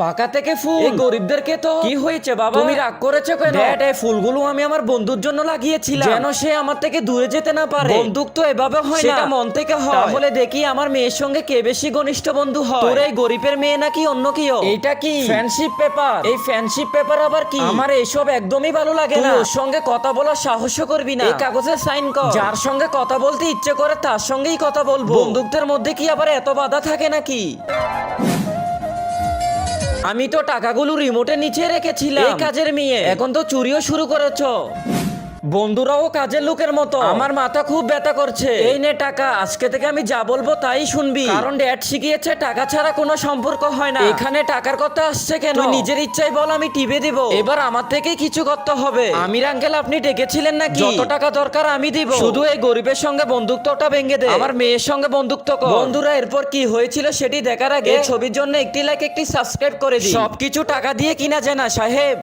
পাকা থেকে ফুল এই গরিবদেরকে তো কি হয়েছে বাবা, তুমি রাগ করেছো কেন? ড্যাড, এই ফুলগুলো আমি আমার বন্ধুর জন্য লাগিয়েছিলাম যেন সে আমার থেকে দূরে যেতে না পারে। বন্দুক তো এভাবে হয় না, সেটা মন থেকে হয়। তাহলে দেখি আমার মেয়ের সঙ্গে কে বেশি ঘনিষ্ঠ বন্ধু হয়, তোর এই গরিবের মেয়ে নাকি অন্য কেউ? এইটা কি ফ্রেন্ডশিপ পেপার? এই ফ্রেন্ডশিপ পেপার আবার কি? আমার এসব একদমই ভালো লাগে না। ওর সঙ্গে কথা বলার সাহসও করবি না। এই কাগজে সাইন কর। যার সঙ্গে কথা বলতে ইচ্ছে করে তার সঙ্গেই কথা বলবো। বন্দুকদের মধ্যে কি আবার এত বাধা থাকে নাকি? আমি তো টাকাগুলো রিমোটের নিচে রেখেছিলাম। এই কাজের মেয়ে এখন তো চুরিও শুরু করেছো। বন্ধুরাও কাজের লোকের মতো। আমার মাথা খুব ব্যথা করছে। এই নে টাকা, আজকে থেকে আমি যা বলবো তাই শুনবি, কারণ ড্যাড শিখিয়েছে টাকা ছাড়া কোনো সম্পর্ক হয় না। এখানে টাকার কথা আসছে কেন? তুই নিজের ইচ্ছায় বল, আমি টিপে দিব। এবার আমার থেকেই কিছু করতে হবে। আমির আঙ্কেল, আপনি ডেকেছিলেন নাকি? যত টাকা দরকার আমি দিব, শুধু এই গরিবের সঙ্গে বন্ধুত্বটা ভেঙে দে। আমার মেয়ের সঙ্গে বন্ধুত্ব কর। বন্ধুরা, এরপর কি হয়েছিল সেটি দেখার আগে ছবির জন্য একটি লাইক, একটি সাবস্ক্রাইব করে দিন। সবকিছু টাকা দিয়ে কিনা যায় না সাহেব।